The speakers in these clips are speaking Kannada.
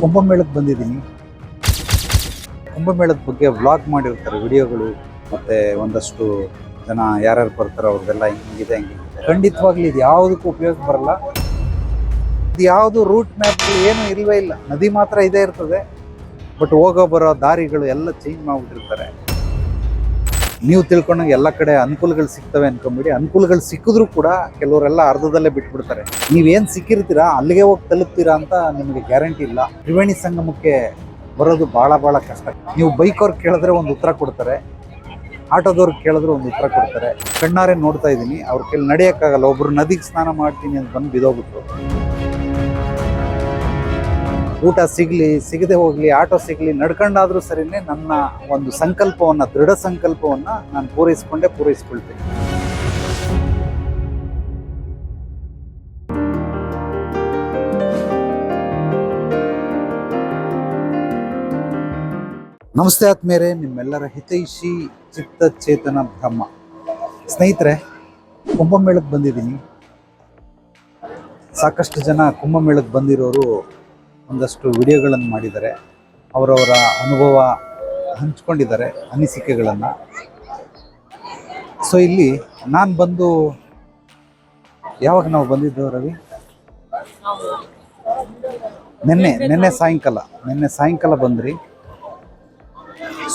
ಕುಂಭಮೇಳಕ್ಕೆ ಬಂದಿದ್ದೀನಿ. ಕುಂಭಮೇಳದ ಬಗ್ಗೆ ವ್ಲಾಗ್ ಮಾಡಿರ್ತಾರೆ ವಿಡಿಯೋಗಳು, ಮತ್ತು ಒಂದಷ್ಟು ಜನ ಯಾರ್ಯಾರು ಬರ್ತಾರೋ ಅವ್ರದ್ದೆಲ್ಲ ಹಿಂಗಿದೆ ಹಿಂಗಿದೆ. ಖಂಡಿತವಾಗ್ಲೂ ಇದು ಯಾವುದಕ್ಕೂ ಉಪಯೋಗ ಬರಲ್ಲ. ಇದು ಯಾವುದು ರೂಟ್ ಮ್ಯಾಪ್ಗಳು ಏನೂ ಇಲ್ಲವೇ ಇಲ್ಲ. ನದಿ ಮಾತ್ರ ಇದೇ ಇರ್ತದೆ, ಬಟ್ ಹೋಗೋ ಬರೋ ದಾರಿಗಳು ಎಲ್ಲ ಚೇಂಜ್ ಮಾಡಿಬಿಟ್ಟಿರ್ತಾರೆ. ನೀವು ತಿಳ್ಕೊಂಡಂಗೆ ಎಲ್ಲ ಕಡೆ ಅನುಕೂಲಗಳು ಸಿಗ್ತವೆ ಅನ್ಕೊಂಬಿಡಿ. ಅನುಕೂಲಗಳು ಸಿಕ್ಕಿದ್ರೂ ಕೂಡ ಕೆಲವರೆಲ್ಲ ಅರ್ಧದಲ್ಲೇ ಬಿಟ್ಬಿಡ್ತಾರೆ. ನೀವೇನು ಸಿಕ್ಕಿರ್ತೀರಾ ಅಲ್ಲಿಗೆ ಹೋಗಿ ತಲುಪ್ತೀರಾ ಅಂತ ನಿಮಗೆ ಗ್ಯಾರಂಟಿ ಇಲ್ಲ. ತ್ರಿವೇಣಿ ಸಂಗಮಕ್ಕೆ ಬರೋದು ಭಾಳ ಕಷ್ಟ. ನೀವು ಬೈಕವ್ರಿಗೆ ಕೇಳಿದ್ರೆ ಒಂದು ಉತ್ತರ ಕೊಡ್ತಾರೆ, ಆಟೋದವ್ರಿಗೆ ಕೇಳಿದ್ರೆ ಒಂದು ಉತ್ತರ ಕೊಡ್ತಾರೆ. ಕಣ್ಣಾರೆ ನೋಡ್ತಾ ಇದ್ದೀನಿ, ಅವ್ರ ಕೈಲಿ ನಡೆಯೋಕ್ಕಾಗಲ್ಲ. ಒಬ್ರು ನದಿಗೆ ಸ್ನಾನ ಮಾಡ್ತೀನಿ ಅಂತ ಬಂದು ಬಿದೋಗ್ಬಿಟ್ರು. ಊಟ ಸಿಗಲಿ ಸಿಗದೆ ಹೋಗಲಿ, ಆಟೋ ಸಿಗಲಿ, ನಡ್ಕೊಂಡಾದ್ರೂ ಸರಿನೇ ನನ್ನ ಒಂದು ಸಂಕಲ್ಪವನ್ನು, ದೃಢ ಸಂಕಲ್ಪವನ್ನು ನಾನು ಪೂರೈಸ್ಕೊಳ್ತೀನಿ. ನಮಸ್ತೆ ಆತ್ಮೇರೆ, ನಿಮ್ಮೆಲ್ಲರ ಹಿತೈಷಿ ಚಿತ್ತಚೇತನ ಬ್ರಹ್ಮ. ಸ್ನೇಹಿತರೆ, ಕುಂಭಮೇಳಕ್ಕೆ ಬಂದಿದ್ದೀನಿ. ಸಾಕಷ್ಟು ಜನ ಕುಂಭಮೇಳಕ್ಕೆ ಬಂದಿರೋರು ಒಂದಷ್ಟು ವಿಡಿಯೋಗಳನ್ನು ಮಾಡಿದ್ದಾರೆ, ಅವರವರ ಅನುಭವ ಹಂಚ್ಕೊಂಡಿದ್ದಾರೆ, ಅನಿಸಿಕೆಗಳನ್ನು. ಸೊ ಇಲ್ಲಿ ನಾನು ಬಂದು, ಯಾವಾಗ ನಾವು ಬಂದಿದ್ದು ರವಿ? ನಿನ್ನೆ ಸಾಯಂಕಾಲ ಬಂದ್ರಿ.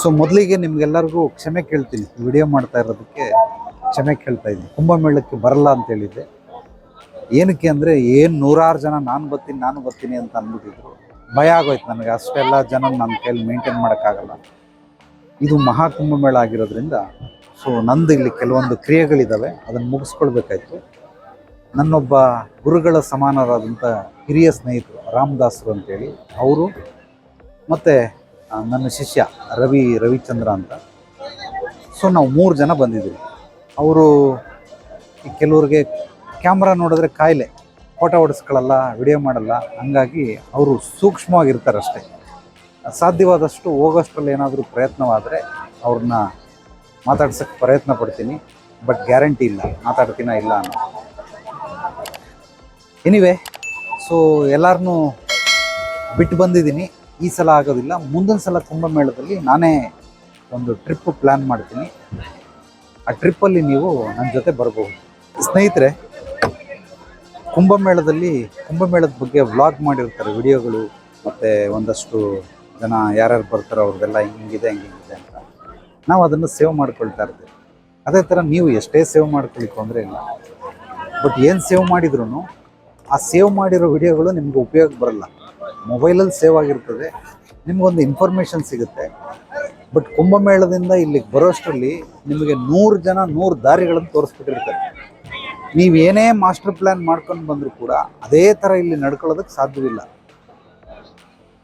ಸೊ ಮೊದಲಿಗೆ ನಿಮ್ಗೆಲ್ಲರಿಗೂ ಕ್ಷಮೆ ಕೇಳ್ತೀನಿ, ವಿಡಿಯೋ ಮಾಡ್ತಾ ಇರೋದಕ್ಕೆ ಕ್ಷಮೆ ಕೇಳ್ತಾ ಇದ್ದೀನಿ. ಕುಂಭಮೇಳಕ್ಕೆ ಬರಲ್ಲ ಅಂತ ಹೇಳಿದ್ದೆ. ಏನಕ್ಕೆ ಅಂದರೆ ನೂರಾರು ಜನ ನಾನು ಬರ್ತೀನಿ ಅಂತ ಅಂದ್ಬಿಟ್ಟಿದ್ರು. ಭಯ ಆಗೋಯ್ತು ನನಗೆ. ಅಷ್ಟೆಲ್ಲ ಜನ ನನ್ನ ಕೈಯಲ್ಲಿ ಮೇಂಟೈನ್ ಮಾಡೋಕ್ಕಾಗಲ್ಲ. ಇದು ಮಹಾ ಕುಂಭಮೇಳ ಆಗಿರೋದ್ರಿಂದ ಸೊ ನಂದು ಇಲ್ಲಿ ಕೆಲವೊಂದು ಕ್ರಿಯೆಗಳಿದ್ದಾವೆ, ಅದನ್ನು ಮುಗಿಸ್ಕೊಳ್ಬೇಕಾಯ್ತು. ನನ್ನೊಬ್ಬ ಗುರುಗಳ ಸಮಾನರಾದಂಥ ಹಿರಿಯ ಸ್ನೇಹಿತರು ರಾಮದಾಸರು ಅಂತೇಳಿ, ಅವರು ಮತ್ತು ನನ್ನ ಶಿಷ್ಯ ರವಿಚಂದ್ರ ಅಂತ. ಸೊ ನಾವು 3 ಜನ ಬಂದಿದ್ದೀವಿ. ಅವರು ಕೆಲವ್ರಿಗೆ ಕ್ಯಾಮ್ರಾ ನೋಡಿದ್ರೆ ಕಾಯಿಲೆ, ಫೋಟೋ ಹೊಡಿಸ್ಕೊಳ್ಳಲ್ಲ, ವಿಡಿಯೋ ಮಾಡಲ್ಲ. ಹಂಗಾಗಿ ಅವರು ಸೂಕ್ಷ್ಮವಾಗಿರ್ತಾರೆ ಅಷ್ಟೇ. ಸಾಧ್ಯವಾದಷ್ಟು ಹೋಗೋಷ್ಟರಲ್ಲಿ ಏನಾದರೂ ಪ್ರಯತ್ನವಾದರೆ ಅವ್ರನ್ನ ಮಾತಾಡ್ಸೋಕ್ಕೆ ಪ್ರಯತ್ನ ಪಡ್ತೀನಿ, ಬಟ್ ಗ್ಯಾರಂಟಿ ಇಲ್ಲ ಮಾತಾಡ್ತೀನ ಇಲ್ಲ ಅನ್ನೋ. ಎನಿವೆ, ಸೊ ಎಲ್ಲರನ್ನೂ ಬಿಟ್ಟು ಬಂದಿದ್ದೀನಿ. ಈ ಸಲ ಆಗೋದಿಲ್ಲ, ಮುಂದಿನ ಸಲ ಕುಂಭಮೇಳದಲ್ಲಿ ನಾನೇ ಒಂದು ಟ್ರಿಪ್ ಪ್ಲ್ಯಾನ್ ಮಾಡ್ತೀನಿ. ಆ ಟ್ರಿಪ್ಪಲ್ಲಿ ನೀವು ನನ್ನ ಜೊತೆ ಬರ್ಬೋದು. ಸ್ನೇಹಿತರೆ, ಕುಂಭಮೇಳದ ಬಗ್ಗೆ ವ್ಲಾಗ್ ಮಾಡಿರ್ತಾರೆ ವಿಡಿಯೋಗಳು, ಮತ್ತು ಒಂದಷ್ಟು ಜನ ಯಾರ್ಯಾರು ಬರ್ತಾರೋ ಅವ್ರದ್ದೆಲ್ಲ ಹಿಂಗಿದೆ ಅಂತ ನಾವು ಅದನ್ನು ಸೇವ್ ಮಾಡ್ಕೊಳ್ತಾ ಇರ್ತೀವಿ. ಅದೇ ಥರ ನೀವು ಎಷ್ಟೇ ಸೇವ್ ಮಾಡ್ಕೊಳ್ಳಿ ತೊಂದರೆ ಇಲ್ಲ. ಬಟ್ ಏನು ಸೇವ್ ಮಾಡಿದ್ರು ಆ ಸೇವ್ ಮಾಡಿರೋ ವಿಡಿಯೋಗಳು ನಿಮ್ಗೆ ಉಪಯೋಗ ಬರಲ್ಲ. ಮೊಬೈಲಲ್ಲಿ ಸೇವ್ ಆಗಿರ್ತದೆ, ನಿಮಗೊಂದು ಇನ್ಫಾರ್ಮೇಷನ್ ಸಿಗುತ್ತೆ. ಬಟ್ ಕುಂಭಮೇಳದಿಂದ ಇಲ್ಲಿಗೆ ಬರೋಷ್ಟರಲ್ಲಿ ನಿಮಗೆ 100 ಜನ 100 ದಾರಿಗಳನ್ನು ತೋರಿಸ್ಬಿಟ್ಟಿರ್ತಾರೆ. ನೀವೇನೇ ಮಾಸ್ಟರ್ ಪ್ಲ್ಯಾನ್ ಮಾಡ್ಕೊಂಡು ಬಂದರೂ ಕೂಡ ಅದೇ ಥರ ಇಲ್ಲಿ ನಡ್ಕೊಳ್ಳೋದಕ್ಕೆ ಸಾಧ್ಯವಿಲ್ಲ.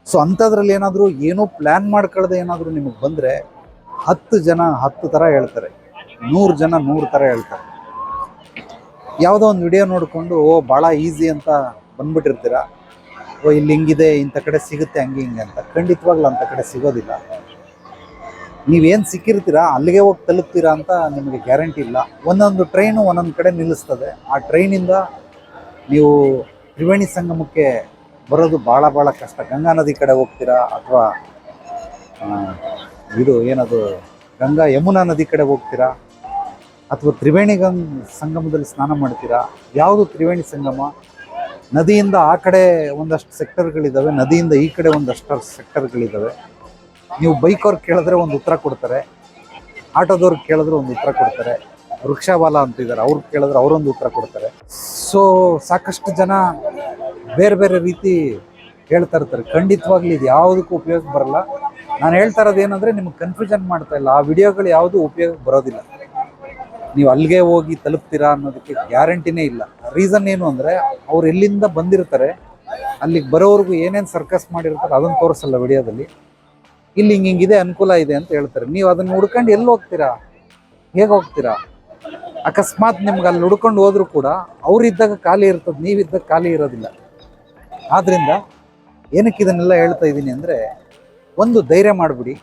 ಸೊ ಅಂಥದ್ರಲ್ಲಿ ಏನಾದರೂ ಏನೂ ಪ್ಲ್ಯಾನ್ ಮಾಡ್ಕೊಳ್ಳೋದು ಏನಾದರೂ ನಿಮಗೆ ಬಂದರೆ 10 ಜನ 10 ಥರ ಹೇಳ್ತಾರೆ, 100 ಜನ 100 ಥರ ಹೇಳ್ತಾರೆ. ಯಾವುದೋ ಒಂದು ವಿಡಿಯೋ ನೋಡಿಕೊಂಡು ಭಾಳ ಈಸಿ ಅಂತ ಬಂದ್ಬಿಟ್ಟಿರ್ತೀರ. ಇಲ್ಲಿ ಹಿಂಗಿದೆ, ಇಂಥ ಕಡೆ ಸಿಗುತ್ತೆ, ಹಿಂಗೆ ಅಂತ. ಖಂಡಿತವಾಗ್ಲೂ ಅಂಥ ಕಡೆ ಸಿಗೋದಿಲ್ಲ. ನೀವೇನು ಸಿಕ್ಕಿರ್ತೀರಾ ಅಲ್ಲಿಗೆ ಹೋಗಿ ತಲುಪ್ತೀರಾ ಅಂತ ನಿಮಗೆ ಗ್ಯಾರಂಟಿ ಇಲ್ಲ. ಒಂದೊಂದು ಟ್ರೈನು ಒಂದೊಂದು ಕಡೆ ನಿಲ್ಲಿಸ್ತದೆ. ಆ ಟ್ರೈನಿಂದ ನೀವು ತ್ರಿವೇಣಿ ಸಂಗಮಕ್ಕೆ ಬರೋದು ಭಾಳ ಕಷ್ಟ. ಗಂಗಾ ನದಿ ಕಡೆ ಹೋಗ್ತೀರಾ, ಅಥವಾ ಗಂಗಾ ಯಮುನಾ ನದಿ ಕಡೆ ಹೋಗ್ತೀರಾ, ಅಥವಾ ತ್ರಿವೇಣಿ ಸಂಗಮದಲ್ಲಿ ಸ್ನಾನ ಮಾಡ್ತೀರಾ. ಯಾವುದು ತ್ರಿವೇಣಿ ಸಂಗಮ? ನದಿಯಿಂದ ಆ ಕಡೆ ಒಂದಷ್ಟು ಸೆಕ್ಟರ್ಗಳಿದ್ದಾವೆ, ನದಿಯಿಂದ ಈ ಕಡೆ ಒಂದಷ್ಟು ಸೆಕ್ಟರ್ಗಳಿದ್ದಾವೆ. ನೀವು ಬೈಕವ್ರಿಗೆ ಕೇಳಿದ್ರೆ ಒಂದು ಉತ್ತರ ಕೊಡ್ತಾರೆ, ಆಟೋದವ್ರಿಗೆ ಕೇಳಿದ್ರೆ ಒಂದು ಉತ್ತರ ಕೊಡ್ತಾರೆ, ವೃಕ್ಷಾಬಾಲ ಅಂತಿದ್ದಾರೆ, ಅವ್ರಿಗೆ ಕೇಳಿದ್ರೆ ಅವರೊಂದು ಉತ್ತರ ಕೊಡ್ತಾರೆ. ಸೊ ಸಾಕಷ್ಟು ಜನ ಬೇರೆ ರೀತಿ ಹೇಳ್ತಾ ಇರ್ತಾರೆ. ಖಂಡಿತವಾಗ್ಲಿ ಇದು ಯಾವುದಕ್ಕೂ ಉಪಯೋಗ ಬರಲ್ಲ. ನಾನು ಹೇಳ್ತಾ ಇರೋದು ಏನಂದರೆ, ನಿಮ್ಗೆ ಕನ್ಫ್ಯೂಷನ್ ಮಾಡ್ತಾ ಇಲ್ಲ. ಆ ವಿಡಿಯೋಗಳು ಯಾವುದೂ ಉಪಯೋಗ ಬರೋದಿಲ್ಲ. ನೀವು ಅಲ್ಲಿಗೆ ಹೋಗಿ ತಲುಪ್ತೀರಾ ಅನ್ನೋದಕ್ಕೆ ಗ್ಯಾರಂಟಿನೇ ಇಲ್ಲ. ರೀಸನ್ ಏನು ಅಂದರೆ, ಅವ್ರು ಎಲ್ಲಿಂದ ಬಂದಿರ್ತಾರೆ ಅಲ್ಲಿಗೆ ಬರೋವ್ರಿಗೂ ಏನೇನು ಸರ್ಕಸ್ ಮಾಡಿರ್ತಾರೆ ಅದನ್ನು ತೋರಿಸಲ್ಲ ವಿಡಿಯೋದಲ್ಲಿ. ಇಲ್ಲಿ ಹಿಂಗಿದೆ, ಅನುಕೂಲ ಇದೆ ಅಂತ ಹೇಳ್ತಾರೆ. ನೀವು ಅದನ್ನು ಹುಡ್ಕೊಂಡು ಎಲ್ಲಿ ಹೋಗ್ತೀರಾ, ಹೇಗೆ ಹೋಗ್ತೀರಾ? ಅಕಸ್ಮಾತ್ ನಿಮ್ಗೆ ಅಲ್ಲಿ ಹುಡ್ಕೊಂಡು ಹೋದ್ರೂ ಕೂಡ ಅವ್ರಿದ್ದಾಗ ಖಾಲಿ ಇರ್ತದೆ, ನೀವಿದ್ದಾಗ ಖಾಲಿ ಇರೋದಿಲ್ಲ. ಆದ್ದರಿಂದ ಏನಕ್ಕೆ ಇದನ್ನೆಲ್ಲ ಹೇಳ್ತಾ ಇದ್ದೀನಿ ಅಂದರೆ, ಒಂದು ಧೈರ್ಯ ಮಾಡಿಬಿಡಿ.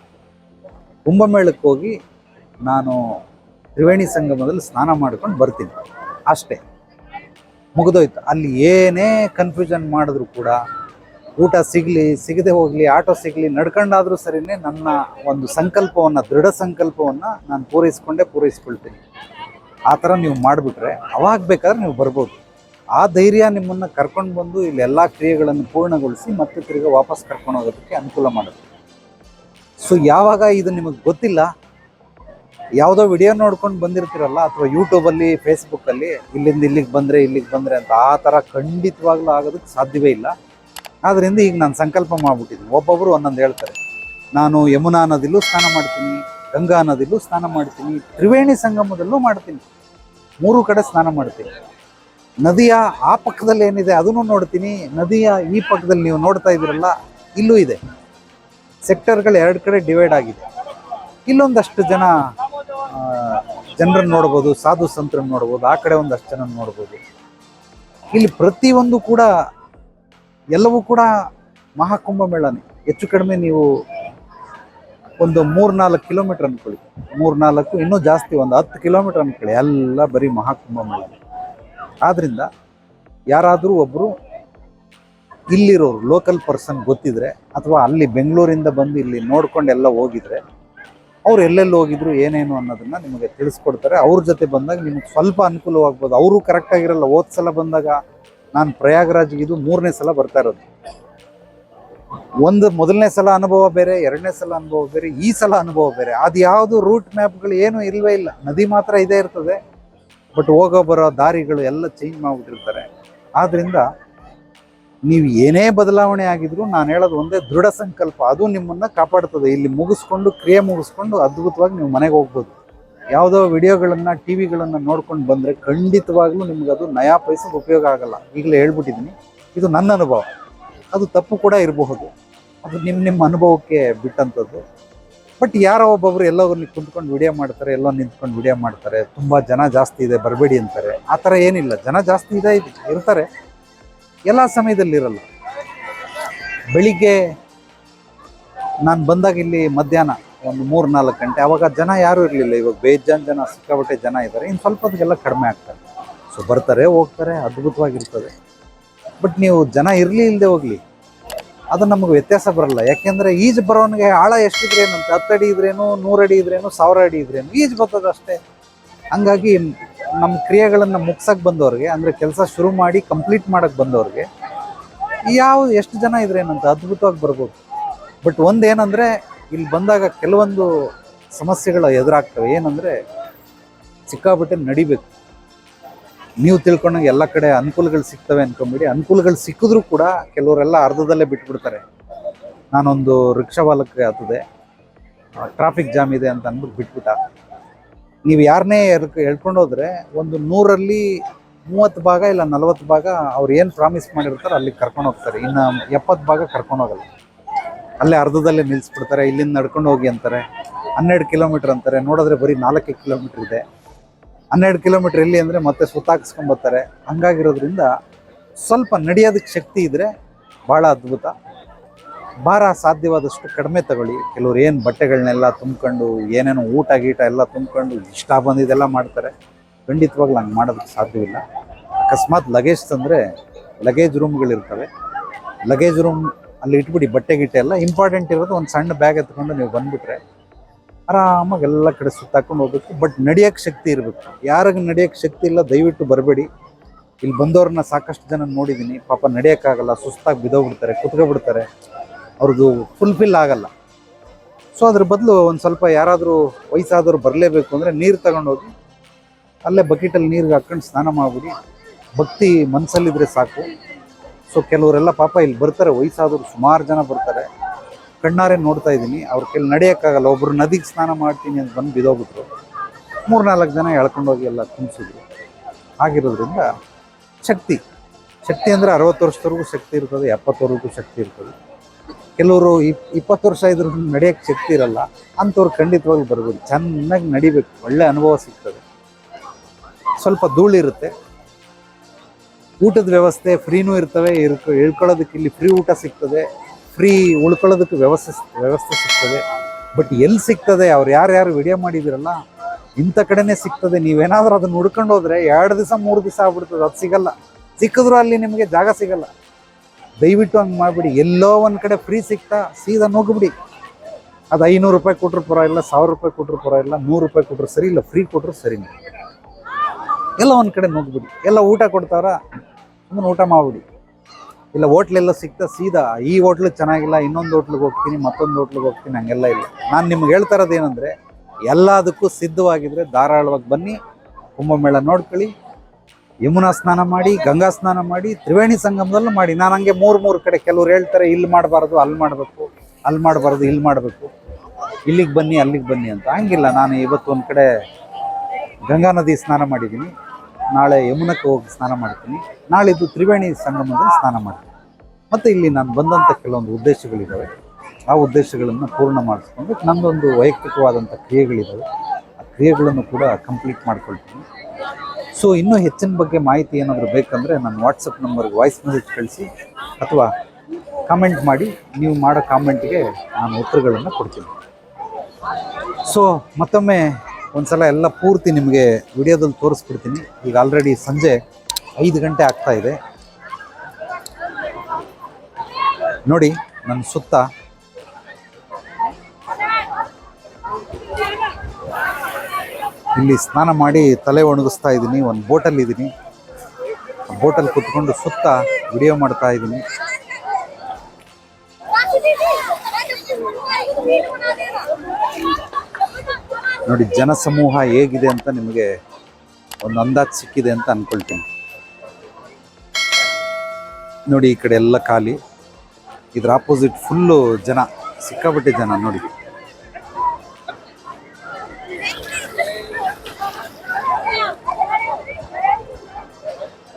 ಕುಂಭಮೇಳಕ್ಕೆ ಹೋಗಿ ನಾನು ತ್ರಿವೇಣಿ ಸಂಗಮದಲ್ಲಿ ಸ್ನಾನ ಮಾಡ್ಕೊಂಡು ಬರ್ತೀನಿ ಅಷ್ಟೇ, ಮುಗಿದೋಯ್ತು. ಅಲ್ಲಿ ಏನೇ ಕನ್ಫ್ಯೂಷನ್ ಮಾಡಿದ್ರು ಕೂಡ ಊಟ ಸಿಗಲಿ ಸಿಗದೆ ಹೋಗಲಿ, ಆಟೋ ಸಿಗಲಿ, ನಡ್ಕೊಂಡಾದ್ರೂ ಸರಿನೇ ನನ್ನ ಒಂದು ಸಂಕಲ್ಪವನ್ನು, ದೃಢ ಸಂಕಲ್ಪವನ್ನು ನಾನು ಪೂರೈಸ್ಕೊಳ್ತೀನಿ. ಆ ಥರ ನೀವು ಮಾಡಿಬಿಟ್ರೆ ಅವಾಗ ಬೇಕಾದ್ರೆ ನೀವು ಬರ್ಬೋದು. ಆ ಧೈರ್ಯ ನಿಮ್ಮನ್ನು ಕರ್ಕೊಂಡು ಬಂದು ಇಲ್ಲಿ ಎಲ್ಲ ಕ್ರಿಯೆಗಳನ್ನು ಪೂರ್ಣಗೊಳಿಸಿ ಮತ್ತೆ ತಿರ್ಗಿ ವಾಪಸ್ ಕರ್ಕೊಂಡು ಹೋಗೋದಕ್ಕೆ ಅನುಕೂಲ ಮಾಡುತ್ತೆ. ಸೊ ಯಾವಾಗ ಇದು ನಿಮಗೆ ಗೊತ್ತಿಲ್ಲ, ಯಾವುದೋ ವಿಡಿಯೋ ನೋಡ್ಕೊಂಡು ಬಂದಿರ್ತೀರಲ್ಲ, ಅಥವಾ ಯೂಟ್ಯೂಬಲ್ಲಿ, ಫೇಸ್ಬುಕ್ಕಲ್ಲಿ ಇಲ್ಲಿಂದ ಇಲ್ಲಿಗೆ ಬಂದರೆ ಅಂತ ಆ ಥರ ಖಂಡಿತವಾಗ್ಲೂ ಆಗೋದಕ್ಕೆ ಸಾಧ್ಯವೇ ಇಲ್ಲ. ಆದ್ದರಿಂದ ಈಗ ನಾನು ಸಂಕಲ್ಪ ಮಾಡಿಬಿಟ್ಟಿದ್ದೀನಿ. ಒಬ್ಬೊಬ್ಬರು ಒಂದೊಂದು ಹೇಳ್ತಾರೆ. ನಾನು ಯಮುನಾ ನದಿಲೂ ಸ್ನಾನ ಮಾಡ್ತೀನಿ, ಗಂಗಾ ನದಿಲೂ ಸ್ನಾನ ಮಾಡ್ತೀನಿ, ತ್ರಿವೇಣಿ ಸಂಗಮದಲ್ಲೂ ಮಾಡ್ತೀನಿ, 3 ಕಡೆ ಸ್ನಾನ ಮಾಡ್ತೀನಿ. ನದಿಯ ಆ ಪಕ್ಕದಲ್ಲಿ ಏನಿದೆ ಅದನ್ನು ನೋಡ್ತೀನಿ, ನದಿಯ ಈ ಪಕ್ಕದಲ್ಲಿ ನೀವು ನೋಡ್ತಾ ಇದ್ದೀರಲ್ಲ ಇಲ್ಲೂ ಇದೆ. ಸೆಕ್ಟರ್ಗಳು 2 ಕಡೆ ಡಿವೈಡ್ ಆಗಿದೆ. ಇಲ್ಲೊಂದಷ್ಟು ಜನರನ್ನು ನೋಡ್ಬೋದು, ಸಾಧು ಸಂತರನ್ನು ನೋಡ್ಬೋದು, ಆ ಕಡೆ ಒಂದಷ್ಟು ಜನ ನೋಡ್ಬೋದು. ಇಲ್ಲಿ ಪ್ರತಿಯೊಂದು ಕೂಡ ಎಲ್ಲವೂ ಕೂಡ ಮಹಾಕುಂಭ ಮೇಳನೇ. ಹೆಚ್ಚು ಕಡಿಮೆ ನೀವು ಒಂದು 3-4 ಕಿಲೋಮೀಟರ್ ಅಂದ್ಕೊಳ್ಳಿ, 3-4 ಇನ್ನೂ ಜಾಸ್ತಿ, ಒಂದು 10 ಕಿಲೋಮೀಟರ್ ಅಂದ್ಕೊಳ್ಳಿ, ಎಲ್ಲ ಬರೀ ಮಹಾಕುಂಭ ಮೇಳ. ಆದ್ದರಿಂದ ಯಾರಾದರೂ ಒಬ್ಬರು ಇಲ್ಲಿರೋರು ಲೋಕಲ್ ಪರ್ಸನ್ ಗೊತ್ತಿದ್ರೆ, ಅಥವಾ ಅಲ್ಲಿ ಬೆಂಗಳೂರಿಂದ ಬಂದು ಇಲ್ಲಿ ನೋಡ್ಕೊಂಡು ಎಲ್ಲ ಹೋಗಿದ್ರೆ, ಅವ್ರು ಎಲ್ಲೆಲ್ಲಿ ಹೋಗಿದ್ರು ಏನೇನು ಅನ್ನೋದನ್ನು ನಿಮಗೆ ತಿಳಿಸ್ಕೊಡ್ತಾರೆ. ಅವ್ರ ಜೊತೆ ಬಂದಾಗ ನಿಮಗೆ ಸ್ವಲ್ಪ ಅನುಕೂಲವಾಗ್ಬೋದು. ಅವರು ಕರೆಕ್ಟಾಗಿರಲ್ಲ. ಹೋದ ಸಲ ಬಂದಾಗ ನಾನು ಪ್ರಯಾಗ್ರಾಜ್ಗೆ ಇದು 3ನೇ ಸಲ ಬರ್ತಾ ಇರೋದು. ಮೊದಲನೇ ಸಲ ಅನುಭವ ಬೇರೆ, 2ನೇ ಸಲ ಅನುಭವ ಬೇರೆ, ಈ ಸಲ ಅನುಭವ ಬೇರೆ. ಅದು ಯಾವುದು ರೂಟ್ ಮ್ಯಾಪ್ಗಳು ಏನೂ ಇಲ್ಲವೇ ಇಲ್ಲ. ನದಿ ಮಾತ್ರ ಇದೇ ಇರ್ತದೆ, ಬಟ್ ಹೋಗೋ ಬರೋ ದಾರಿಗಳು ಎಲ್ಲ ಚೇಂಜ್ ಮಾಡಿಬಿಟ್ಟಿರ್ತಾರೆ. ಆದ್ದರಿಂದ ನೀವು ಏನೇ ಬದಲಾವಣೆ ಆಗಿದ್ರು ನಾನು ಹೇಳೋದು ಒಂದೇ, ದೃಢ ಸಂಕಲ್ಪ, ಅದು ನಿಮ್ಮನ್ನು ಕಾಪಾಡ್ತದೆ. ಇಲ್ಲಿ ಮುಗಿಸ್ಕೊಂಡು, ಕ್ರಿಯೆ ಮುಗಿಸ್ಕೊಂಡು ಅದ್ಭುತವಾಗಿ ನೀವು ಮನೆಗೆ ಹೋಗ್ಬೋದು. ಯಾವುದೋ ವಿಡಿಯೋಗಳನ್ನು, ಟಿವಿಗಳನ್ನು ನೋಡ್ಕೊಂಡು ಬಂದರೆ ಖಂಡಿತವಾಗ್ಲೂ ನಿಮ್ಗೆ ಅದು ನಯಾ ಪೈಸದ ಉಪಯೋಗ ಆಗಲ್ಲ. ಈಗಲೇ ಹೇಳ್ಬಿಟ್ಟಿದ್ದೀನಿ, ಇದು ನನ್ನ ಅನುಭವ. ಅದು ತಪ್ಪು ಕೂಡ ಇರಬಹುದು, ಅದು ನಿಮ್ಮ ಅನುಭವಕ್ಕೆ ಬಿಟ್ಟಂಥದ್ದು. ಬಟ್ ಯಾರೋ ಒಬ್ಬೊಬ್ರು ಎಲ್ಲೋ ಕುಂತ್ಕೊಂಡು ವಿಡಿಯೋ ಮಾಡ್ತಾರೆ, ಎಲ್ಲೋ ನಿಂತ್ಕೊಂಡು ವಿಡಿಯೋ ಮಾಡ್ತಾರೆ, ತುಂಬ ಜನ ಜಾಸ್ತಿ ಇದೆ ಬರಬೇಡಿ ಅಂತಾರೆ. ಆ ಥರ ಏನಿಲ್ಲ. ಜನ ಜಾಸ್ತಿ ಇರ್ತಾರೆ, ಎಲ್ಲ ಸಮಯದಲ್ಲಿರಲ್ಲ. ಬೆಳಿಗ್ಗೆ ನಾನು ಬಂದಾಗ ಇಲ್ಲಿ ಮಧ್ಯಾಹ್ನ ಒಂದು 3-4 ಗಂಟೆ, ಅವಾಗ ಜನ ಯಾರೂ ಇರಲಿಲ್ಲ. ಇವಾಗ ಬೇಜಾನ್ ಜನ, ಸಿಕ್ಕಾಪಟ್ಟೆ ಜನ ಇದ್ದಾರೆ. ಇನ್ನು ಸ್ವಲ್ಪ ಹೊತ್ತಿಗೆಲ್ಲ ಕಡಿಮೆ ಆಗ್ತಾರೆ. ಸೊ ಬರ್ತಾರೆ, ಹೋಗ್ತಾರೆ, ಅದ್ಭುತವಾಗಿರ್ತದೆ. ಬಟ್ ನೀವು ಜನ ಇರಲಿ ಇಲ್ಲದೆ ಹೋಗಲಿ, ಅದು ನಮಗೆ ವ್ಯತ್ಯಾಸ ಬರಲ್ಲ. ಯಾಕೆಂದರೆ ಈಜು ಬರೋನಿಗೆ ಆಳ ಎಷ್ಟಿದ್ರೇನಂತೆ, 10 ಅಡಿ ಇದ್ರೇನು, 100 ಅಡಿ ಇದ್ರೇನು, 1000 ಅಡಿ ಇದ್ರೇನು, ಈಜು ಬರ್ತದೆ ಅಷ್ಟೇ. ಹಂಗಾಗಿ ನಮ್ಮ ಕ್ರಿಯೆಗಳನ್ನು ಮುಗ್ಸಕ್ಕೆ ಬಂದವ್ರಿಗೆ, ಅಂದರೆ ಕೆಲಸ ಶುರು ಮಾಡಿ ಕಂಪ್ಲೀಟ್ ಮಾಡೋಕ್ಕೆ ಬಂದವ್ರಿಗೆ ಎಷ್ಟು ಜನ ಇದ್ರೇನಂತ ಅದ್ಭುತವಾಗಿ ಬರ್ಬೋದು. ಬಟ್ ಒಂದೇನಂದರೆ, ಇಲ್ಲಿ ಬಂದಾಗ ಕೆಲವೊಂದು ಸಮಸ್ಯೆಗಳು ಎದುರಾಗ್ತವೆ. ಏನಂದರೆ, ಸಿಕ್ಕಾಪಟ್ಟೆ ನಡಿಬೇಕು. ನೀವು ತಿಳ್ಕೊಂಡಂಗೆ ಎಲ್ಲ ಕಡೆ ಅನುಕೂಲಗಳು ಸಿಗ್ತವೆ ಅನ್ಕೊಂಬಿಡಿ. ಅನುಕೂಲಗಳು ಸಿಕ್ಕಿದ್ರೂ ಕೂಡ ಕೆಲವರೆಲ್ಲ ಅರ್ಧದಲ್ಲೇ ಬಿಟ್ಬಿಡ್ತಾರೆ. ನಾನೊಂದು ರಿಕ್ಷಾ ಚಾಲಕ ಹತ್ತದೆ, ಟ್ರಾಫಿಕ್ ಜಾಮ್ ಇದೆ ಅಂತ ಅಂದ್ಬಿಟ್ಟು ಬಿಟ್ಬಿಟ್ಟ. ನೀವು ಯಾರನ್ನೇ ಹೇಳ್ಕೊಂಡು ಹೋದರೆ ಒಂದು 100ರಲ್ಲಿ 30 ಭಾಗ ಇಲ್ಲ 40 ಭಾಗ ಅವ್ರು ಏನು ಪ್ರಾಮಿಸ್ ಮಾಡಿರ್ತಾರೆ ಅಲ್ಲಿಗೆ ಕರ್ಕೊಂಡು ಹೋಗ್ತಾರೆ. ಇನ್ನು 70 ಭಾಗ ಕರ್ಕೊಂಡು ಹೋಗಲ್ಲ. ಅಲ್ಲೇ ಅರ್ಧದಲ್ಲೇ ನಿಲ್ಲಿಸ್ಬಿಡ್ತಾರೆ. ಇಲ್ಲಿಂದ ನಡ್ಕೊಂಡು ಹೋಗಿ ಅಂತಾರೆ. 12 ಕಿಲೋಮೀಟ್ರ್ ಅಂತಾರೆ. ನೋಡಿದ್ರೆ ಬರೀ 4 ಕಿಲೋಮೀಟ್ರ್ ಇದೆ. 12 ಕಿಲೋಮೀಟ್ರ್ ಎಲ್ಲಿ ಅಂದರೆ ಮತ್ತೆ ಸುತ್ತಾಕಿಸ್ಕೊಂಬರ್ತಾರೆ. ಹಂಗಾಗಿರೋದ್ರಿಂದ ಸ್ವಲ್ಪ ನಡೆಯೋದಕ್ಕೆ ಶಕ್ತಿ ಇದ್ದರೆ ಭಾಳ ಅದ್ಭುತ. ಭಾರ ಸಾಧ್ಯವಾದಷ್ಟು ಕಡಿಮೆ ತಗೊಳ್ಳಿ. ಕೆಲವ್ರು ಏನು ಬಟ್ಟೆಗಳನ್ನೆಲ್ಲ ತುಂಬ್ಕೊಂಡು, ಏನೇನೋ ಊಟ ಗೀಟ ಎಲ್ಲ ತುಂಬ್ಕೊಂಡು ಇಷ್ಟ ಬಂದಿದ್ದೆಲ್ಲ ಮಾಡ್ತಾರೆ. ಖಂಡಿತವಾಗ್ಲೂ ಹಂಗೆ ಮಾಡೋದಕ್ಕೆ ಸಾಧ್ಯವಿಲ್ಲ. ಅಕಸ್ಮಾತ್ ಲಗೇಜ್ ತಂದರೆ ಲಗೇಜ್ ರೂಮ್ಗಳಿರ್ತವೆ. ಲಗೇಜ್ ರೂಮ್ ಅಲ್ಲಿ ಇಟ್ಬಿಡಿ. ಬಟ್ಟೆ ಗಿಟ್ಟೆ ಎಲ್ಲ ಇಂಪಾರ್ಟೆಂಟ್ ಇರೋದು ಒಂದು ಸಣ್ಣ ಬ್ಯಾಗ್ ಎತ್ಕೊಂಡು ನೀವು ಬಂದುಬಿಟ್ರೆ ಆರಾಮಾಗಿ ಎಲ್ಲ ಕಡೆ ಸುತ್ತಾಕೊಂಡು ಹೋಗ್ಬೇಕು. ಬಟ್ ನಡೆಯೋಕ್ಕೆ ಶಕ್ತಿ ಇರಬೇಕು. ಯಾರಿಗೆ ನಡೆಯೋಕ್ಕೆ ಶಕ್ತಿ ಇಲ್ಲ ದಯವಿಟ್ಟು ಬರಬೇಡಿ. ಇಲ್ಲಿ ಬಂದವ್ರನ್ನ ಸಾಕಷ್ಟು ಜನ ನೋಡಿದ್ದೀನಿ. ಪಾಪ ನಡೆಯೋಕ್ಕಾಗಲ್ಲ, ಸುಸ್ತಾಗಿ ಬಿದ್ದೋಗ್ಬಿಡ್ತಾರೆ, ಕುತ್ಕೊಬಿಡ್ತಾರೆ. ಅವ್ರದ್ದು ಫುಲ್ಫಿಲ್ ಆಗಲ್ಲ. ಸೊ ಅದ್ರ ಬದಲು ಒಂದು ಸ್ವಲ್ಪ ಯಾರಾದರೂ ವಯಸ್ಸಾದವ್ರು ಬರಲೇಬೇಕು ಅಂದರೆ ನೀರು ತಗೊಂಡೋಗಿ ಅಲ್ಲೇ ಬಕೆಟಲ್ಲಿ ನೀರಿಗೆ ಹಾಕ್ಕೊಂಡು ಸ್ನಾನ ಮಾಡಿಬಿಡಿ. ಭಕ್ತಿ ಮನಸ್ಸಲ್ಲಿದ್ದರೆ ಸಾಕು. ಸೊ ಕೆಲವರೆಲ್ಲ ಪಾಪ ಇಲ್ಲಿ ಬರ್ತಾರೆ, ವಯಸ್ಸಾದವರು ಸುಮಾರು ಜನ ಬರ್ತಾರೆ. ಕಣ್ಣಾರೆ ನೋಡ್ತಾ ಇದ್ದೀನಿ. ಅವ್ರ ಕೈಲಿ ನಡೆಯೋಕ್ಕಾಗಲ್ಲ. ಒಬ್ಬರು ನದಿಗೆ ಸ್ನಾನ ಮಾಡ್ತೀನಿ ಅಂತ ಬಂದು ಬಿದ್ದೋಗ್ಬಿಟ್ರು. 3-4 ಜನ ಎಳ್ಕೊಂಡೋಗಿ ಎಲ್ಲ ತುಂಬಿಸಿದ್ರು. ಆಗಿರೋದ್ರಿಂದ ಶಕ್ತಿ ಅಂದರೆ 60 ವರ್ಷದವರೆಗೂ ಶಕ್ತಿ ಇರ್ತದೆ, 70ವರೆಗೂ ಶಕ್ತಿ ಇರ್ತದೆ. ಕೆಲವರು 20 ವರ್ಷ ಇದ್ರೂ ನಡೆಯೋಕ್ಕೆ ಶಕ್ತಿ ಇರಲ್ಲ. ಅಂಥವ್ರು ಖಂಡಿತವಾಗಿ ಬರ್ಬೋದು. ಚೆನ್ನಾಗಿ ನಡಿಬೇಕು, ಒಳ್ಳೆ ಅನುಭವ ಸಿಗ್ತದೆ. ಸ್ವಲ್ಪ ಧೂಳಿರುತ್ತೆ. ಊಟದ ವ್ಯವಸ್ಥೆ ಫ್ರೀನೂ ಇರ್ತವೆ. ಇಳ್ಕೊಳ್ಳೋದಕ್ಕೆ ಇಲ್ಲಿ ಫ್ರೀ ಊಟ ಸಿಗ್ತದೆ, ಫ್ರೀ ಉಳ್ಕೊಳ್ಳೋದಕ್ಕೆ ವ್ಯವಸ್ಥೆ ಸಿಗ್ತದೆ. ಬಟ್ ಎಲ್ಲಿ ಸಿಗ್ತದೆ, ಅವ್ರು ಯಾರ್ಯಾರು ವಿಡಿಯೋ ಮಾಡಿದಿರಲ್ಲ ಇಂಥ ಕಡೆನೇ ಸಿಗ್ತದೆ. ನೀವೇನಾದರೂ ಅದನ್ನು ಹುಡ್ಕೊಂಡು ಹೋದರೆ 2 ದಿವಸ 3 ದಿವಸ ಆಗ್ಬಿಡ್ತದೆ. ಅದು ಸಿಗಲ್ಲ. ಸಿಕ್ಕಿದ್ರೂ ಅಲ್ಲಿ ನಿಮಗೆ ಜಾಗ ಸಿಗಲ್ಲ. ದಯವಿಟ್ಟು ಹಂಗೆ ಮಾಡಿಬಿಡಿ. ಎಲ್ಲೋ ಒಂದು ಕಡೆ ಫ್ರೀ ಸಿಗ್ತಾ ಸೀದಾ ನುಗ್ಗಿಬಿಡಿ. ಅದು 500 ರೂಪಾಯಿ ಕೊಟ್ಟರು ಪರವಾಗಿಲ್ಲ, 1000 ರೂಪಾಯಿ ಕೊಟ್ಟರು ಪರವಾಗಿಲ್ಲ, 100 ರೂಪಾಯಿ ಕೊಟ್ಟರು ಸರಿ ಇಲ್ಲ, ಫ್ರೀ ಕೊಟ್ಟರು ಸರಿನೇ. ಎಲ್ಲ ಒಂದು ಕಡೆ ನುಗ್ಗಿಬಿಡಿ. ಎಲ್ಲ ಊಟ ಕೊಡ್ತಾರ, ಸುಮ್ಮನೆ ಊಟ ಮಾಡಿಬಿಡಿ. ಇಲ್ಲ ಹೋಟ್ಲೆಲ್ಲ ಸಿಗ್ತಾ ಸೀದಾ ಈ ಹೋಟ್ಲು ಚೆನ್ನಾಗಿಲ್ಲ, ಇನ್ನೊಂದು ಹೋಟ್ಲಿಗೆ ಹೋಗ್ತೀನಿ, ಮತ್ತೊಂದು ಹೋಟ್ಲಿಗೆ ಹೋಗ್ತೀನಿ, ಹಂಗೆಲ್ಲ ಇಲ್ಲ. ನಾನು ನಿಮ್ಗೆ ಹೇಳ್ತಾ ಇರೋದು ಏನಂದರೆ, ಎಲ್ಲದಕ್ಕೂ ಸಿದ್ಧವಾಗಿದ್ದರೆ ಧಾರಾಳವಾಗಿ ಬನ್ನಿ, ಕುಂಭಮೇಳ ನೋಡ್ಕೊಳ್ಳಿ, ಯಮುನಾ ಸ್ನಾನ ಮಾಡಿ, ಗಂಗಾ ಸ್ನಾನ ಮಾಡಿ, ತ್ರಿವೇಣಿ ಸಂಗಮದಲ್ಲೂ ಮಾಡಿ. ನಾನು ಹಂಗೆ ಮೂರು ಕಡೆ ಕೆಲವ್ರು ಹೇಳ್ತಾರೆ ಇಲ್ಲಿ ಮಾಡಬಾರ್ದು ಅಲ್ಲಿ ಮಾಡಬೇಕು, ಅಲ್ಲಿ ಮಾಡಬಾರ್ದು ಇಲ್ಲಿ ಮಾಡಬೇಕು, ಇಲ್ಲಿಗೆ ಬನ್ನಿ ಅಲ್ಲಿಗೆ ಬನ್ನಿ ಅಂತ. ಹಂಗಿಲ್ಲ. ನಾನು ಇವತ್ತು ಒಂದು ಕಡೆ ಗಂಗಾ ನದಿ ಸ್ನಾನ ಮಾಡಿದ್ದೀನಿ, ನಾಳೆ ಯಮುನಕ್ಕೆ ಹೋಗಿ ಸ್ನಾನ ಮಾಡ್ತೀನಿ, ನಾಳಿದ್ದು ತ್ರಿವೇಣಿ ಸಂಗಮದಲ್ಲಿ ಸ್ನಾನ ಮಾಡ್ತೀನಿ. ಮತ್ತು ಇಲ್ಲಿ ನಾನು ಬಂದಂಥ ಕೆಲವೊಂದು ಉದ್ದೇಶಗಳಿದ್ದಾವೆ, ಆ ಉದ್ದೇಶಗಳನ್ನು ಪೂರ್ಣ ಮಾಡಿಸ್ಕೊಂಡು ನನ್ನದೊಂದು ವೈಯಕ್ತಿಕವಾದಂಥ ಕ್ರಿಯೆಗಳಿದ್ದಾವೆ, ಆ ಕ್ರಿಯೆಗಳನ್ನು ಕೂಡ ಕಂಪ್ಲೀಟ್ ಮಾಡ್ಕೊಳ್ತೀನಿ. ಸೊ ಇನ್ನೂ ಹೆಚ್ಚಿನ ಬಗ್ಗೆ ಮಾಹಿತಿ ಏನಾದರೂ ಬೇಕಂದರೆ ನನ್ನ ವಾಟ್ಸಪ್ ನಂಬರ್ಗೆ ವಾಯ್ಸ್ ಮೆಸೇಜ್ ಕಳಿಸಿ ಅಥವಾ ಕಾಮೆಂಟ್ ಮಾಡಿ. ನೀವು ಮಾಡೋ ಕಾಮೆಂಟ್ಗೆ ನಾನು ಉತ್ತರಗಳನ್ನು ಕೊಡ್ತೀನಿ. ಸೊ ಮತ್ತೊಮ್ಮೆ ಒಂದು ಸಲ ಎಲ್ಲ ಪೂರ್ತಿ ನಿಮಗೆ ವಿಡಿಯೋದಲ್ಲಿ ತೋರಿಸ್ಬಿಡ್ತೀನಿ. ಈಗ ಆಲ್ರೆಡಿ ಸಂಜೆ 5 ಗಂಟೆ ಆಗ್ತಾ ಇದೆ. ನೋಡಿ ನನ್ನ ಸುತ್ತ ಇಲ್ಲಿ ಸ್ನಾನ ಮಾಡಿ ತಲೆ ಒಣಗಿಸ್ತಾ ಇದ್ದೀನಿ. ಒಂದು ಬೋಟಲ್ಲಿ ಇದ್ದೀನಿ, ಬೋಟಲ್ಲಿ ಕುತ್ಕೊಂಡು ಸುತ್ತ ವಿಡಿಯೋ ಮಾಡ್ತಾ ಇದ್ದೀನಿ. ನೋಡಿ ಜನಸಮೂಹ ಹೇಗಿದೆ ಅಂತ ನಿಮಗೆ ಒಂದು ಅಂದಾಜು ಸಿಕ್ಕಿದೆ ಅಂತ ಅಂದ್ಕೊಳ್ತೀನಿ. ನೋಡಿ ಈ ಕಡೆ ಎಲ್ಲ ಖಾಲಿ, ಇದ್ರ ಆಪೋಸಿಟ್ ಫುಲ್ಲು ಜನ, ಸಿಕ್ಕಾಪಟ್ಟೆ ಜನ ನೋಡಿ.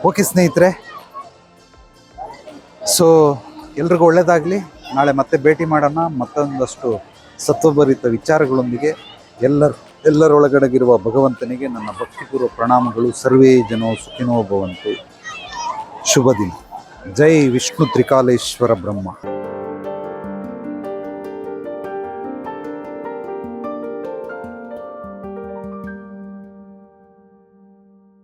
ಓಕೆ ಸ್ನೇಹಿತರೆ, ಸೊ ಎಲ್ರಿಗೂ ಒಳ್ಳೆಯದಾಗಲಿ. ನಾಳೆ ಮತ್ತೆ ಭೇಟಿ ಮಾಡೋಣ ಮತ್ತೊಂದಷ್ಟು ಸತ್ವಭರಿತ ವಿಚಾರಗಳೊಂದಿಗೆ. ಎಲ್ಲರೊಳಗಡೆಗಿರುವ ಭಗವಂತನಿಗೆ ನನ್ನ ಭಕ್ತಿಪೂರ್ವ ಪ್ರಣಾಮಗಳು. ಸರ್ವೇ ಜನೋ ಸುಖಿನೋ ಭವಂತು. ಶುಭ ದಿನ. ಜೈ ವಿಷ್ಣು ತ್ರಿಕಾಲೇಶ್ವರ ಬ್ರಹ್ಮ.